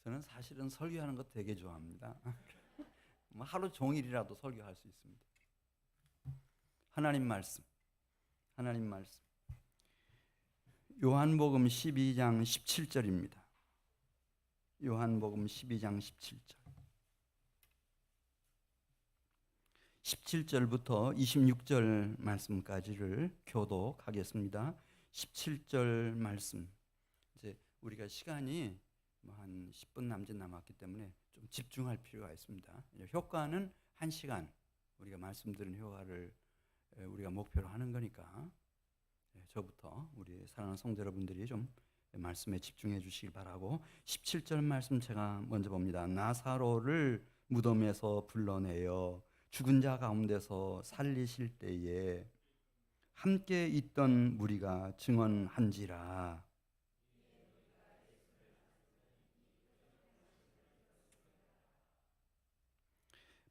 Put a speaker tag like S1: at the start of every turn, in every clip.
S1: 저는 사실은 설교하는 거 되게 좋아합니다. 뭐 하루 종일이라도 설교할 수 있습니다. 하나님 말씀. 요한복음 12장 17절입니다. 요한복음 12장 17절. 17절부터 26절 말씀까지를 교독하겠습니다. 17절 말씀. 이제 우리가 시간이 한 10분 남짓 남았기 때문에 좀 집중할 필요가 있습니다. 효과는 1시간, 우리가 말씀드린 효과를 우리가 목표로 하는 거니까 저부터 우리 사랑하는 성도 여러분들이 좀 말씀에 집중해 주시기 바라고, 17절 말씀 제가 먼저 봅니다. 나사로를 무덤에서 불러내어 죽은 자 가운데서 살리실 때에 함께 있던 무리가 증언한지라.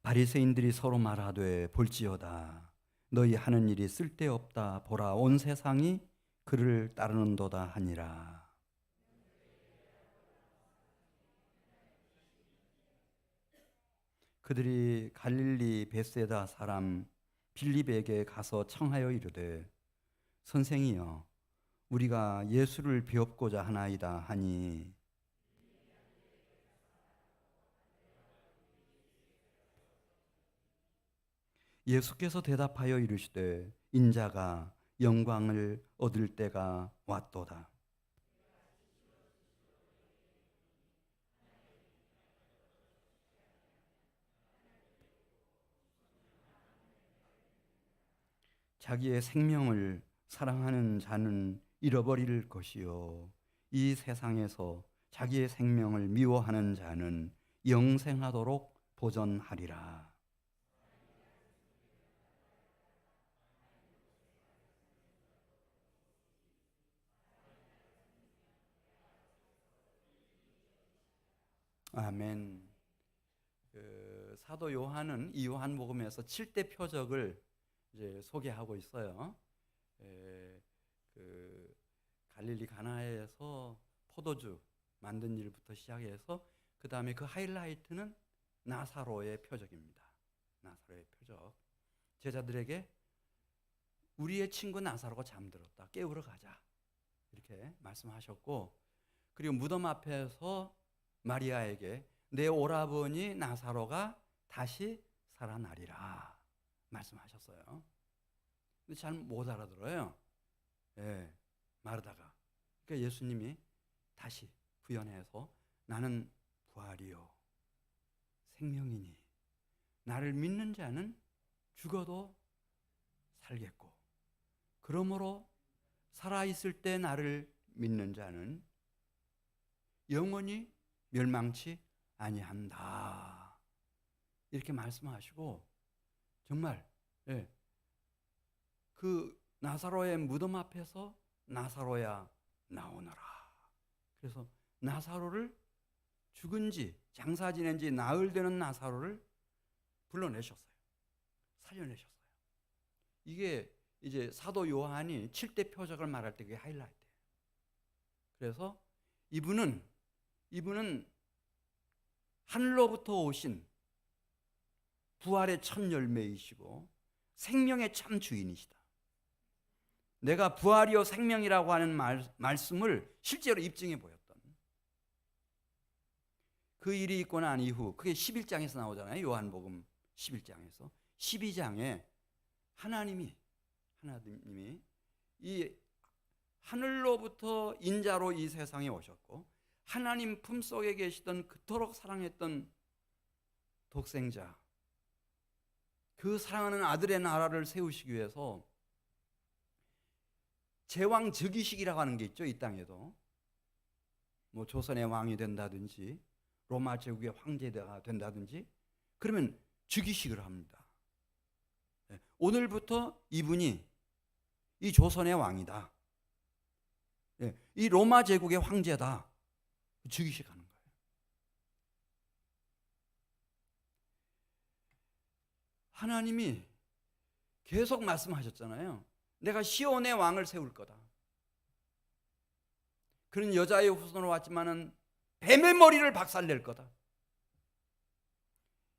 S1: 바리새인들이 서로 말하되 볼지어다 너희 하는 일이 쓸데없다. 보라 온 세상이 그를 따르는도다 하니라. 그들이 갈릴리 벳세다 사람 빌립에게 가서 청하여 이르되 선생이여 우리가 예수를 비옵고자 하나이다 하니, 예수께서 대답하여 이르시되 인자가 영광을 얻을 때가 왔도다. 자기의 생명을 사랑하는 자는 잃어버릴 것이요 이 세상에서 자기의 생명을 미워하는 자는 영생하도록 보전하리라. 아멘. 사도 요한은 이 요한복음에서 7대 표적을 이제 소개하고 있어요. 갈릴리 가나에서 포도주 만든 일부터 시작해서 그 다음에 그 하이라이트는 나사로의 표적입니다. 나사로의 표적. 제자들에게 우리의 친구 나사로가 잠들었다. 깨우러 가자. 이렇게 말씀하셨고, 그리고 무덤 앞에서 마리아에게 내 오라버니 나사로가 다시 살아나리라 말씀하셨어요. 근데 잘 못 알아들어요. 마르다가. 그러니까 예수님이 다시 부연해서 나는 부활이요 생명이니 나를 믿는 자는 죽어도 살겠고 그러므로 살아있을 때 나를 믿는 자는 영원히 멸망치 아니한다. 이렇게 말씀하시고 정말 그 나사로의 무덤 앞에서 나사로야 나오너라. 그래서 나사로를 죽은 지 장사 지낸 지 나흘 되는 나사로를 불러내셨어요. 살려내셨어요. 이게 이제 사도 요한이 7대 표적을 말할 때 그게 하이라이트예요. 그래서 이분은 하늘로부터 오신 부활의 첫 열매이시고 생명의 참 주인이시다. 내가 부활이요 생명이라고 하는 말씀을 실제로 입증해 보였던 그 일이 있고 난 이후, 그게 11장에서 나오잖아요. 요한복음 11장에서 12장에 하나님이 이 하늘로부터 인자로 이 세상에 오셨고 하나님 품속에 계시던 그토록 사랑했던 독생자, 그 사랑하는 아들의 나라를 세우시기 위해서 제왕 즉위식이라고 하는 게 있죠. 이 땅에도 뭐 조선의 왕이 된다든지 로마 제국의 황제가 된다든지 그러면 즉위식을 합니다. 오늘부터 이분이 이 조선의 왕이다, 이 로마 제국의 황제다, 즉위식 하는 거예요. 하나님이 계속 말씀하셨잖아요. 내가 시온의 왕을 세울 거다. 그는 여자의 후손으로 왔지만은 뱀의 머리를 박살낼 거다.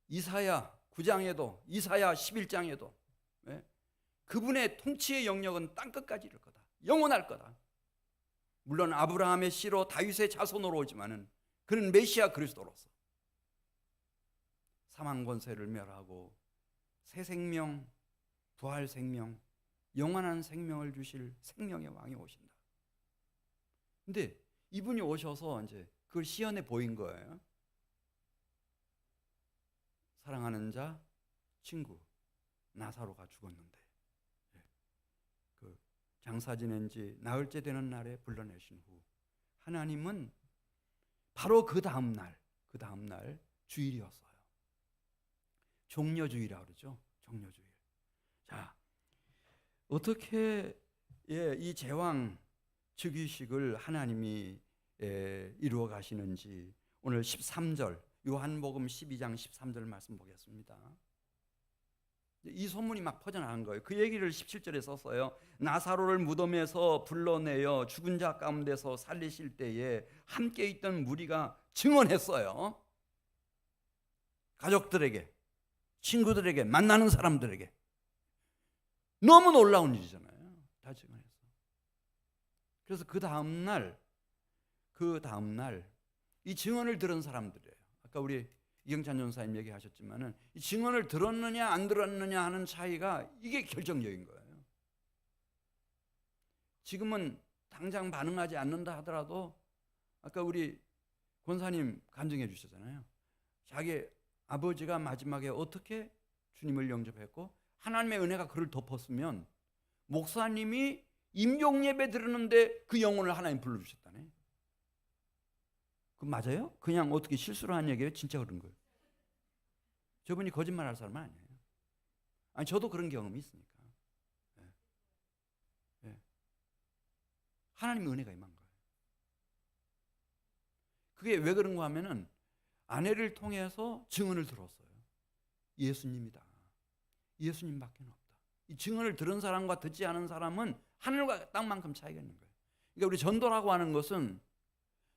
S1: 이사야 9장에도 이사야 11장에도 그분의 통치의 영역은 땅끝까지 이를 거다. 영원할 거다. 물론 아브라함의 씨로 다윗의 자손으로 오지만은 그는 메시아 그리스도로서 사망 권세를 멸하고 새 생명, 부활 생명, 영원한 생명을 주실 생명의 왕이 오신다. 근데 이분이 오셔서 이제 그걸 시연해 보인 거예요. 사랑하는 자, 친구 나사로가 죽었는데 그 장사 지낸 지 나흘째 되는 날에 불러내신 후 하나님은 바로 그 다음 날 주일이었어요. 종려주일이라고 그러죠. 종려주일. 자, 어떻게 이 제왕 즉위식을 하나님이 이루어 가시는지 오늘 13절 요한복음 12장 13절 말씀 보겠습니다. 이 소문이 막 퍼져나간 거예요. 그 얘기를 17절에 썼어요. 나사로를 무덤에서 불러내어 죽은 자 가운데서 살리실 때에 함께 있던 무리가 증언했어요. 가족들에게, 친구들에게, 만나는 사람들에게. 너무 놀라운 일이잖아요. 다 증언했어. 그래서 그 다음날 이 증언을 들은 사람들이에요. 아까 우리 이경찬 전사님 얘기하셨지만은 이 증언을 들었느냐 안 들었느냐 하는 차이가 이게 결정적인 거예요. 지금은 당장 반응하지 않는다 하더라도 아까 우리 권사님 간증해 주셨잖아요. 자기 아버지가 마지막에 어떻게 주님을 영접했고 하나님의 은혜가 그를 덮었으면 목사님이 임종예배 드리는데 그 영혼을 하나님 불러주셨다네. 그 맞아요? 그냥 어떻게 실수를 한 얘기예요? 진짜 그런 거예요. 저분이 거짓말할 사람은 아니에요. 아니 저도 그런 경험이 있으니까. 하나님의 은혜가 임한 거예요. 그게 왜 그런가 하면은 아내를 통해서 증언을 들었어요. 예수님이다. 예수님밖에 없다. 이 증언을 들은 사람과 듣지 않은 사람은 하늘과 땅만큼 차이가 있는 거예요. 그러니까 우리 전도라고 하는 것은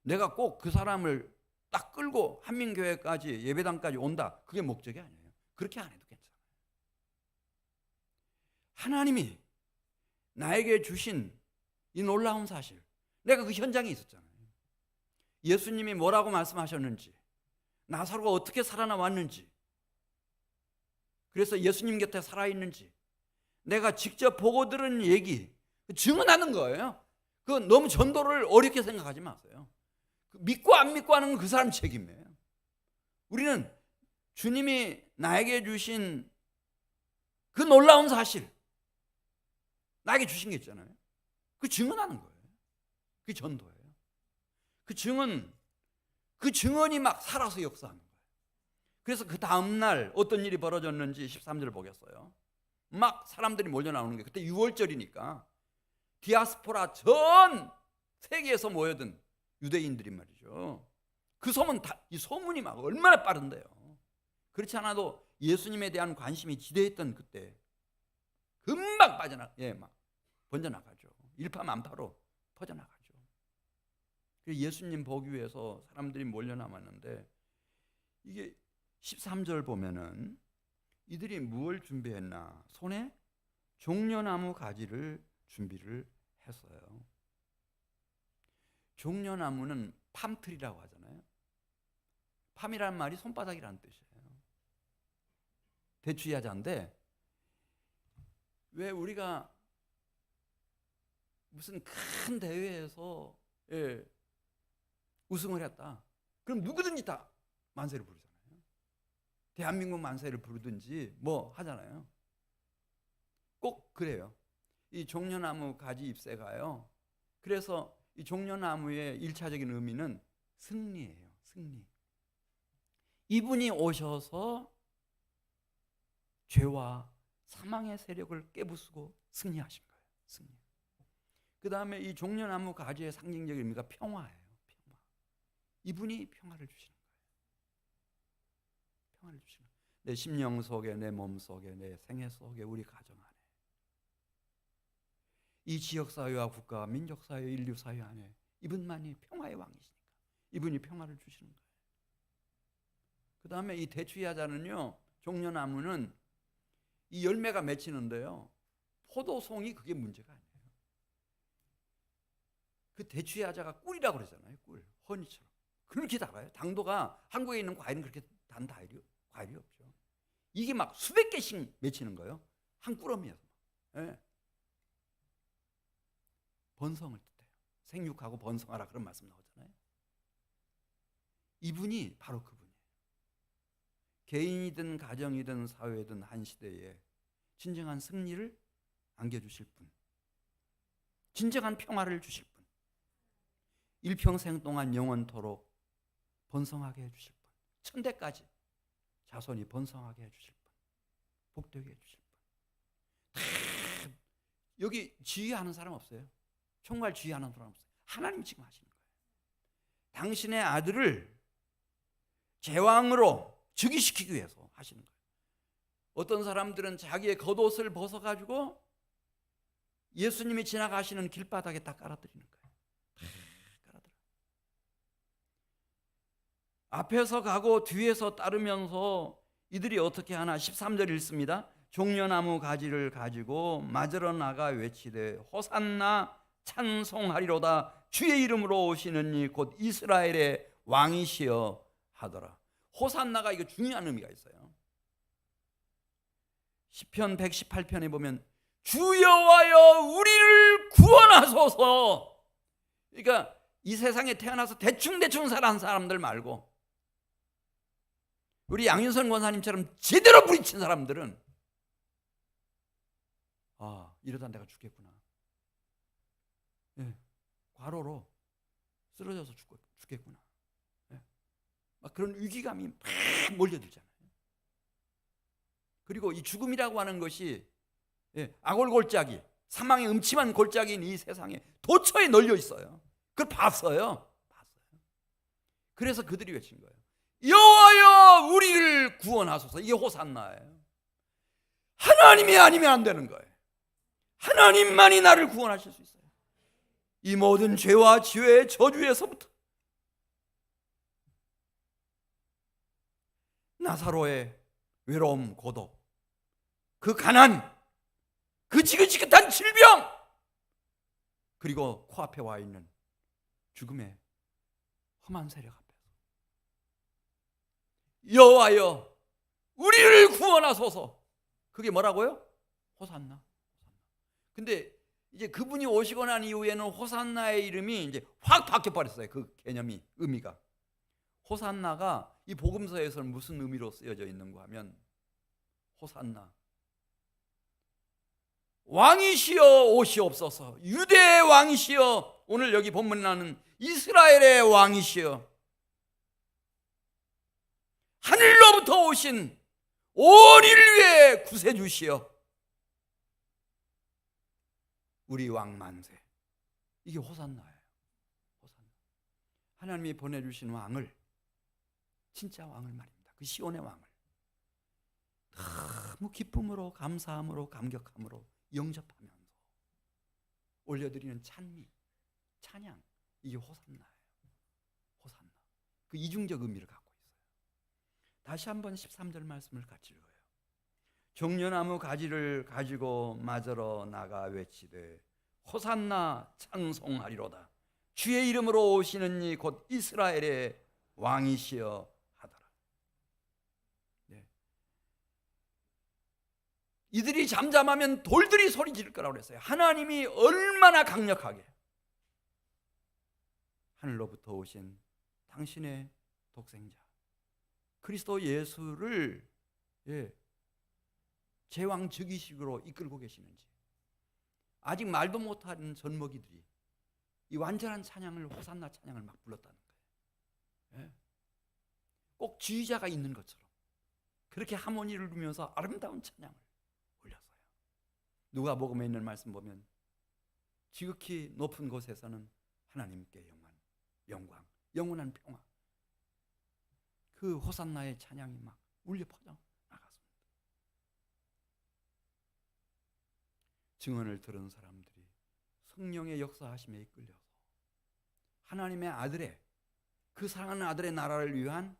S1: 내가 꼭 그 사람을 딱 끌고 한민교회까지 예배당까지 온다. 그게 목적이 아니에요. 그렇게 안 해도 괜찮아요. 하나님이 나에게 주신 이 놀라운 사실, 내가 그 현장에 있었잖아요. 예수님이 뭐라고 말씀하셨는지, 나사로가 어떻게 살아나왔는지, 그래서 예수님 곁에 살아있는지 내가 직접 보고 들은 얘기 증언하는 거예요. 그 너무 전도를 어렵게 생각하지 마세요. 믿고 안 믿고 하는 건 그 사람 책임이에요. 우리는 주님이 나에게 주신 그 놀라운 사실, 나에게 주신 게 있잖아요. 그 증언하는 거예요. 그게 전도예요. 그 증언이 막 살아서 역사하는 거예요. 그래서 그 다음날 어떤 일이 벌어졌는지 13절 보겠어요. 막 사람들이 몰려 나오는 게 그때 6월절이니까 디아스포라 전 세계에서 모여든 유대인들이 말이죠. 그 소문 이 소문이 막 얼마나 빠른데요. 그렇지 않아도 예수님에 대한 관심이 지대했던 그때 금방 막 번져나가죠. 일파만파로 퍼져나가죠. 예수님 보기 위해서 사람들이 몰려 남았는데 이게 13절 보면은 이들이 무엇을 준비했나? 손에 종려나무 가지를 준비를 했어요. 종려나무는 팜트리라고 하잖아요. 팜이라는 말이 손바닥이라는 뜻이에요. 대추야자인데 왜 우리가 무슨 큰 대회에서 우승을 했다. 그럼 누구든지 다 만세를 부르잖아요. 대한민국 만세를 부르든지 뭐 하잖아요. 꼭 그래요. 이 종려나무 가지 잎새가요. 그래서 이 종려나무의 1차적인 의미는 승리예요. 승리. 이분이 오셔서 죄와 사망의 세력을 깨부수고 승리하신 거예요. 승리. 그 다음에 이 종려나무 가지의 상징적인 의미가 평화예요. 평화. 이분이 평화를 주시는 거예요. 평화를 주시는 거예요. 내 심령 속에, 내 몸 속에, 내 생애 속에, 우리 가정 안에, 이 지역사회와 국가, 민족사회, 인류사회 안에 이분만이 평화의 왕이시니까 이분이 평화를 주시는 거예요. 그 다음에 이 대추야자는요, 종려나무는 이 열매가 맺히는데요, 포도송이 그게 문제가 아니에요. 그 대추야자가 꿀이라고 그러잖아요. 꿀, 허니처럼 그렇게 달아요. 당도가 한국에 있는 과일은 그렇게 단 과일이 없죠. 이게 막 수백 개씩 맺히는 거예요. 한 꾸러미에서. 예. 번성을 뜻해요. 생육하고 번성하라 그런 말씀 나오잖아요. 이분이 바로 그분이에요. 개인이든 가정이든 사회든 한 시대에 진정한 승리를 안겨주실 분, 진정한 평화를 주실 분, 일평생 동안 영원토록 번성하게 해주실 분, 천대까지 자손이 번성하게 해주실 분, 복되게 해주실 분. 여기 지휘하는 사람 없어요. 정말 지휘하는 사람 없어요. 하나님 지금 하시는 거예요. 당신의 아들을 제왕으로 즉위시키기 위해서 하시는 거예요. 어떤 사람들은 자기의 겉옷을 벗어가지고 예수님이 지나가시는 길바닥에 딱 깔아드리는 거예요. 깔아드려. 앞에서 가고 뒤에서 따르면서 이들이 어떻게 하나 13절 읽습니다. 종려나무 가지를 가지고 맞으러 나가 외치되 호산나 찬송하리로다 주의 이름으로 오시는 이 곧 이스라엘의 왕이시여 하더라. 호산나가 이거 중요한 의미가 있어요. 시편 118편에 보면 주 여호와여 우리를 구원하소서. 그러니까 이 세상에 태어나서 대충 살아온 사람들 말고 우리 양윤선 권사님처럼 제대로 부딪힌 사람들은 이러다 내가 죽겠구나. 예, 과로로 쓰러져서 죽겠구나. 예, 막 그런 위기감이 막 몰려들잖아요. 그리고 이 죽음이라고 하는 것이 악골골짜기, 사망의 음침한 골짜기인 이 세상에 도처에 널려 있어요. 그걸 봤어요. 그래서 그들이 외친 거예요. 여호와여 우리를 구원하소서. 이게 호산나예요. 하나님이 아니면 안 되는 거예요. 하나님만이 나를 구원하실 수 있어요. 이 모든 죄와 지혜의 저주에서부터 나사로의 외로움, 고독, 그 가난, 그 지긋지긋한 질병, 그리고 코앞에 와 있는 죽음의 험한 세력 앞에서 여호와여 우리를 구원하소서. 그게 뭐라고요? 호산나. 근데 이제 그분이 오시고 난 이후에는 호산나의 이름이 이제 확 바뀌어 버렸어요. 그 개념이, 의미가. 호산나가 이 복음서에서는 무슨 의미로 쓰여져 있는가 하면 호산나, 왕이시여 오시옵소서. 유대의 왕이시여, 오늘 여기 본문에 나오는 이스라엘의 왕이시여, 하늘로부터 오신 온 인류의 구세주시여, 우리 왕 만세. 이게 호산나예요. 호산나. 하나님이 보내주신 왕을, 진짜 왕을 말입니다. 그 시온의 왕을 너무 기쁨으로, 감사함으로, 감격함으로 영접하면서 올려드리는 찬양, 이게 호산나예요. 호산나. 그 이중적 의미를 갖고 있어요. 다시 한번 13절 말씀을 같이 읽어요. 종려나무 가지를 가지고 맞으러 나가 외치되 호산나 찬송하리로다. 주의 이름으로 오시는 이 곧 이스라엘의 왕이시여 하더라. 네. 이들이 잠잠하면 돌들이 소리 지를 거라고 그랬어요. 하나님이 얼마나 강력하게 하늘로부터 오신 당신의 독생자 그리스도 예수를 제왕 즉위식으로 이끌고 계시는지, 아직 말도 못하는 젖먹이들이 이 완전한 찬양을, 호산나 찬양을 막 불렀다는 거예요. 꼭 지휘자가 있는 것처럼 그렇게 하모니를 이루면서 아름다운 찬양을 올렸어요. 누가복음에 있는 말씀 보면 지극히 높은 곳에서는 하나님께 영광, 영원한 평화, 그 호산나의 찬양이 막 울려 퍼져 나갔습니다. 증언을 들은 사람들이 성령의 역사하심에 이끌려서 하나님의 아들의 그 사랑하는 아들의 나라를 위한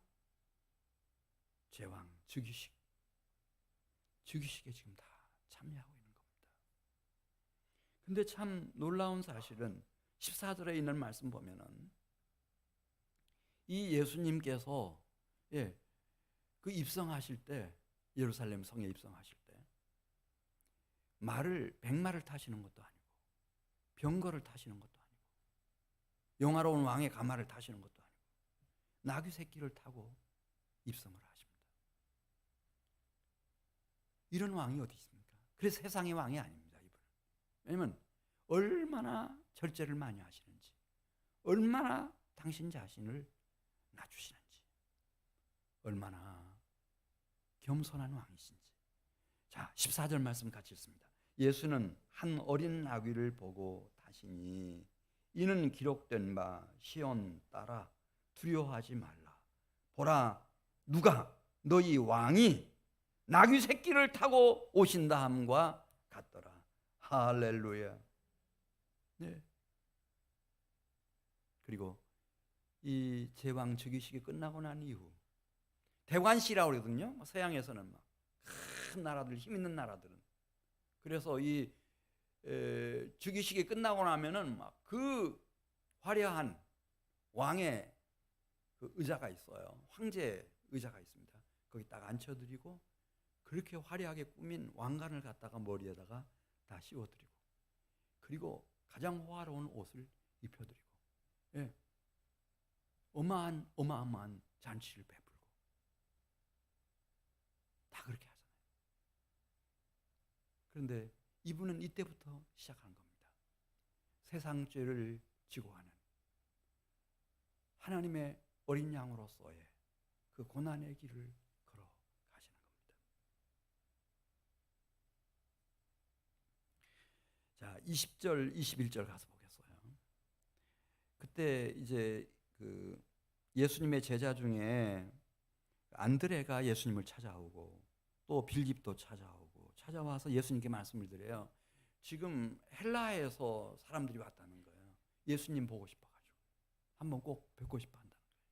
S1: 제왕 즉위식에 지금 다 참여하고 있는 겁니다. 근데 참 놀라운 사실은 14절에 있는 말씀 보면은 이 예수님께서 그 입성하실 때, 예루살렘 성에 입성하실 때 백마를 타시는 것도 아니고 병거를 타시는 것도 아니고 영화로운 왕의 가마를 타시는 것도 아니고 나귀 새끼를 타고 입성을 하십니다. 이런 왕이 어디 있습니까? 그래서 세상의 왕이 아닙니다, 이분은. 왜냐하면 얼마나 절제를 많이 하시는지, 얼마나 당신 자신을 낮추시는지, 얼마나 겸손한 왕이신지. 자, 14절 말씀 같이 읽습니다. 예수는 한 어린 나귀를 보고 다시니 이는 기록된 바 시온 딸아 두려워하지 말라. 보라, 누가 너희 왕이 나귀 새끼를 타고 오신다 함과 같더라. 할렐루야. 네. 그리고 이 제왕 즉위식이 끝나고 난 이후 대관시라고 그러거든요. 서양에서는 막 큰 나라들, 힘 있는 나라들은. 그래서 이 즉위식이 끝나고 나면은 막 그 화려한 왕의 그 의자가 있어요. 황제 의자가 있습니다. 거기 딱 앉혀드리고 그렇게 화려하게 꾸민 왕관을 갖다가 머리에다가 다 씌워드리고 그리고 가장 호화로운 옷을 입혀드리고 어마어마한 잔치를 베풀고 다 그렇게 하잖아요. 그런데 이분은 이때부터 시작한 겁니다. 세상 죄를 지고 하는 하나님의 어린 양으로서의 그 고난의 길을 걸어가시는 겁니다. 자, 20절, 21절 가서 보겠어요. 그때 이제 그 예수님의 제자 중에 안드레가 예수님을 찾아오고 또 빌립도 찾아와서 예수님께 말씀을 드려요. 지금 헬라에서 사람들이 왔다는 거예요. 예수님 보고 싶어가지고 한번 꼭 뵙고 싶어 한다는 거예요.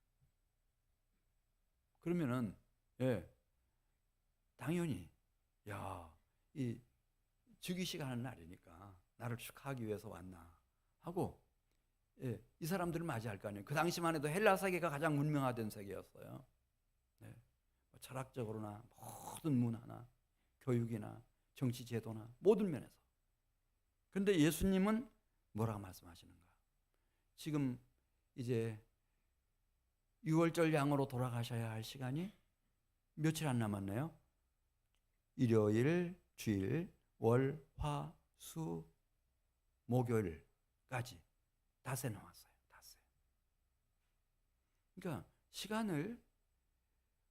S1: 그러면은 당연히 이 즉위식 하는 날이니까 나를 축하하기 위해서 왔나 하고 이 사람들을 맞이할 거 아니에요. 그 당시만 해도 헬라 세계가 가장 문명화된 세계였어요. 철학적으로나 모든 문화나 교육이나 정치 제도나 모든 면에서. 그런데 예수님은 뭐라고 말씀하시는가? 지금 이제 6월절 양으로 돌아가셔야 할 시간이 며칠 안 남았네요. 일요일, 주일, 월, 화, 수, 목요일까지 닷새 남았어요. 닷새. 그러니까 시간을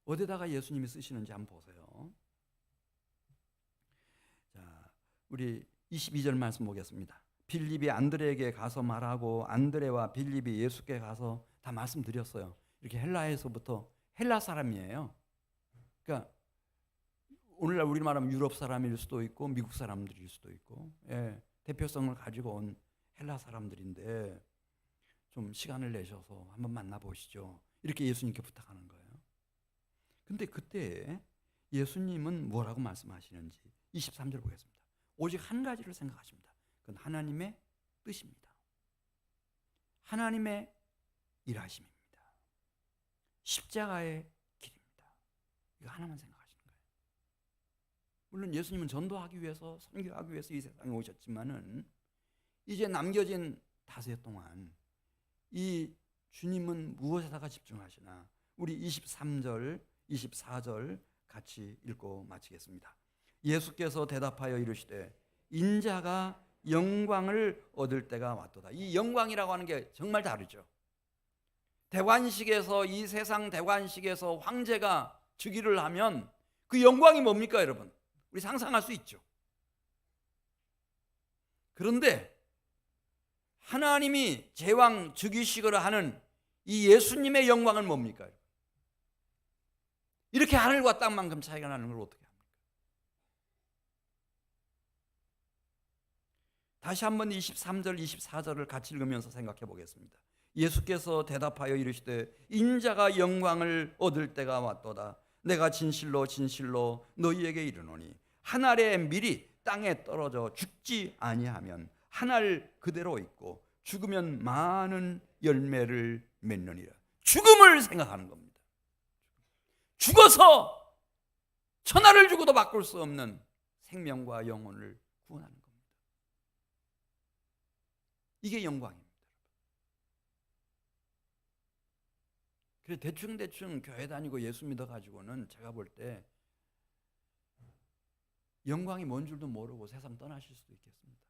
S1: 어디다가 예수님이 쓰시는지 한번 보세요. 자, 우리 22절 말씀 보겠습니다. 빌립이 안드레에게 가서 말하고 안드레와 빌립이 예수께 가서 다 말씀드렸어요. 이렇게 헬라에서부터 헬라 사람이에요. 그러니까 오늘날 우리 말하면 유럽 사람일 수도 있고 미국 사람들일 수도 있고 대표성을 가지고 온 헬라 사람들인데 좀 시간을 내셔서 한번 만나보시죠. 이렇게 예수님께 부탁하는 거예요. 근데 그때 예수님은 뭐라고 말씀하시는지 23절 보겠습니다. 오직 한 가지를 생각하십니다. 그건 하나님의 뜻입니다. 하나님의 일하심입니다. 십자가의 길입니다. 이거 하나만 생각하시는 거예요. 물론 예수님은 전도하기 위해서 선교하기 위해서 이 세상에 오셨지만은 이제 남겨진 닷새 동안 이 주님은 무엇에다가 집중하시나? 우리 23절, 24절 같이 읽고 마치겠습니다. 예수께서 대답하여 이르시되 인자가 영광을 얻을 때가 왔도다. 이 영광이라고 하는 게 정말 다르죠. 대관식에서 이 세상 대관식에서 황제가 즉위를 하면 그 영광이 뭡니까, 여러분? 우리 상상할 수 있죠. 그런데 하나님이 제왕 즉위식을 하는 이 예수님의 영광은 뭡니까? 이렇게 하늘과 땅만큼 차이가 나는 걸 어떻게 합니까? 다시 한번 23절, 24절을 같이 읽으면서 생각해 보겠습니다. 예수께서 대답하여 이르시되 인자가 영광을 얻을 때가 왔도다. 내가 진실로 진실로 너희에게 이르노니 한 알의 밀이 땅에 떨어져 죽지 아니하면 한 알 그대로 있고 죽으면 많은 열매를 맺느니라. 죽음을 생각하는 겁니다. 죽어서 천하를 주고도 바꿀 수 없는 생명과 영혼을 구원하는 겁니다. 이게 영광입니다. 그래서 대충 교회 다니고 예수 믿어가지고는 제가 볼 때 영광이 뭔 줄도 모르고 세상 떠나실 수도 있겠습니다.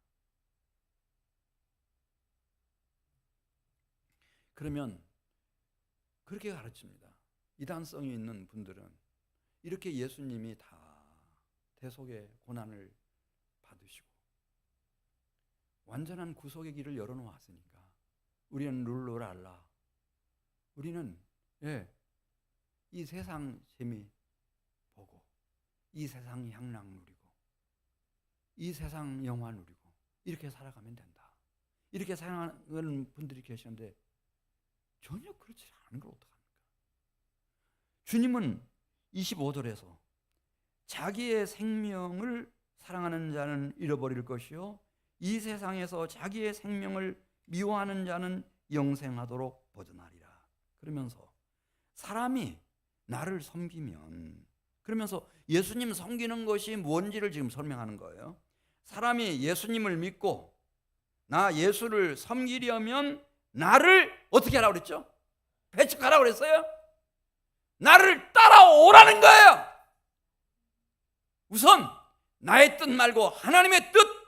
S1: 그러면 그렇게 가르칩니다. 이단성이 있는 분들은 이렇게 예수님이 다 대속의 고난을 받으시고 완전한 구속의 길을 열어놓았으니까 우리는 룰루랄라, 우리는 이 세상 재미 보고 이 세상 향락 누리고 이 세상 영화 누리고 이렇게 살아가면 된다, 이렇게 생각하는 분들이 계시는데 전혀 그렇지 않은 걸 어떡합니까? 주님은 25절에서 자기의 생명을 사랑하는 자는 잃어버릴 것이요 이 세상에서 자기의 생명을 미워하는 자는 영생하도록 벗어나리라. 그러면서 사람이 나를 섬기면, 그러면서 예수님 섬기는 것이 뭔지를 지금 설명하는 거예요. 사람이 예수님을 믿고 나 예수를 섬기려면 나를 어떻게 하라고 그랬죠? 배척하라고 그랬어요? 나를 따라오라는 거예요. 우선 나의 뜻 말고 하나님의 뜻,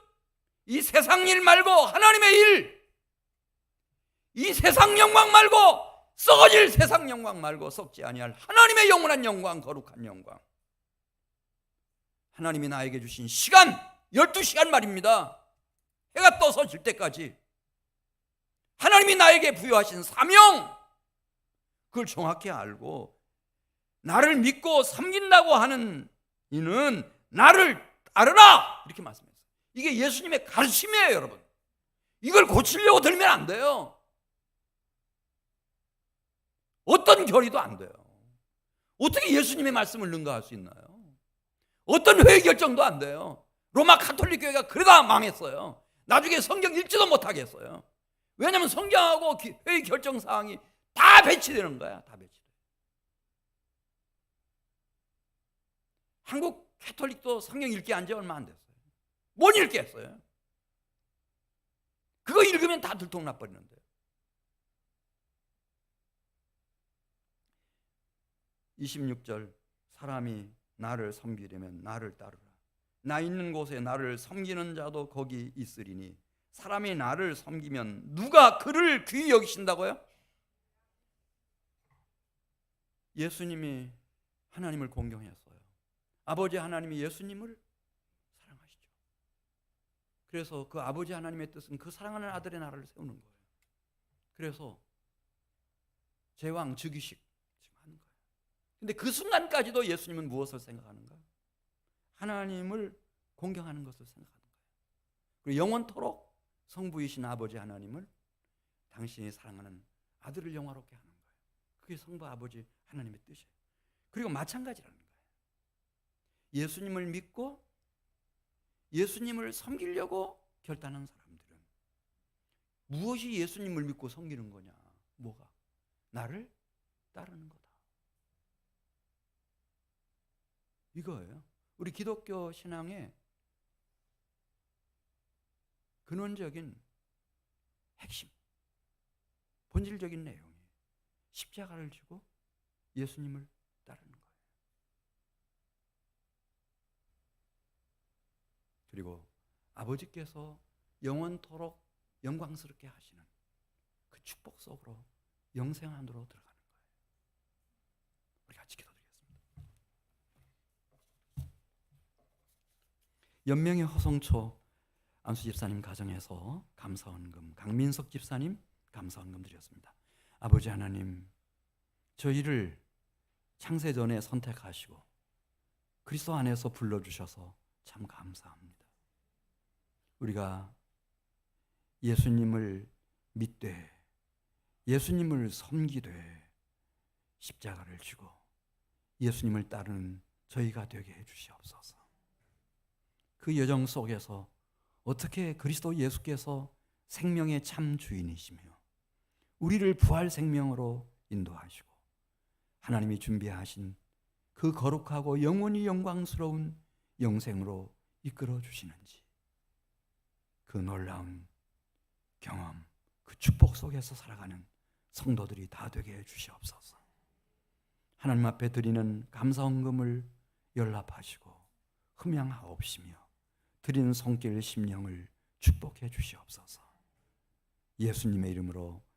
S1: 이 세상 일 말고 하나님의 일, 이 세상 영광 말고 썩어질 세상 영광 말고 썩지 아니할 하나님의 영원한 영광, 거룩한 영광. 하나님이 나에게 주신 시간 12시간 말입니다. 해가 떠서 질 때까지 하나님이 나에게 부여하신 사명, 그걸 정확히 알고 나를 믿고 섬긴다고 하는 이는 나를 따르라, 이렇게 말씀했어요. 이게 예수님의 가르침이에요, 여러분. 이걸 고치려고 들면 안 돼요. 어떤 결의도 안 돼요. 어떻게 예수님의 말씀을 능가할 수 있나요? 어떤 회의 결정도 안 돼요. 로마 가톨릭 교회가 그러다 망했어요. 나중에 성경 읽지도 못하게 했어요. 왜냐하면 성경하고 회의 결정 사항이 다 배치되는 거야. 다 배치돼. 한국 가톨릭도 성경 읽기 한 지 얼마 안 됐어요. 못 읽겠어요. 그거 읽으면 다 들통나 버리는데. (26절) 사람이 나를 섬기려면 나를 따르라. 나 있는 곳에 나를 섬기는 자도 거기 있으리니 사람이 나를 섬기면 누가 그를 귀히 여기신다고요? 예수님이 하나님을 공경했어요. 아버지 하나님이 예수님을 사랑하시죠. 그래서 그 아버지 하나님의 뜻은 그 사랑하는 아들의 나라를 세우는 거예요. 그래서 제왕 즉위식 지금 하는 거예요. 근데 그 순간까지도 예수님은 무엇을 생각하는가? 하나님을 공경하는 것을 생각하는 거예요. 그리고 영원토록 성부이신 아버지 하나님을 당신이 사랑하는 아들을 영화롭게 하는 거예요. 그게 성부 아버지 하나님의 뜻이에요. 그리고 마찬가지라는 거예요. 예수님을 믿고 예수님을 섬기려고 결단한 사람들은 무엇이 예수님을 믿고 섬기는 거냐? 뭐가? 나를 따르는 거다. 이거예요. 우리 기독교 신앙의 근원적인 핵심, 본질적인 내용이 십자가를 지고 예수님을 따르는 거예요. 그리고 아버지께서 영원토록 영광스럽게 하시는 그 축복 속으로 영생 안으로 들어가는 거예요. 우리 같이 기도드리겠습니다. 연명의 허성초 안수 집사님 가정에서 감사헌금, 강민석 집사님 감사헌금 드렸습니다. 아버지 하나님, 저희를 창세전에 선택하시고 그리스도 안에서 불러주셔서 참 감사합니다. 우리가 예수님을 믿되 예수님을 섬기되 십자가를 지고 예수님을 따르는 저희가 되게 해주시옵소서. 그 여정 속에서 어떻게 그리스도 예수께서 생명의 참 주인이시며 우리를 부활 생명으로 인도하시고 하나님이 준비하신 그 거룩하고 영원히 영광스러운 영생으로 이끌어 주시는지, 그 놀라운 경험, 그 축복 속에서 살아가는 성도들이 다 되게 해 주시옵소서. 하나님 앞에 드리는 감사헌금을 연락하시고 흠양하옵시며 드리는 손길 심령을 축복해 주시옵소서. 예수님의 이름으로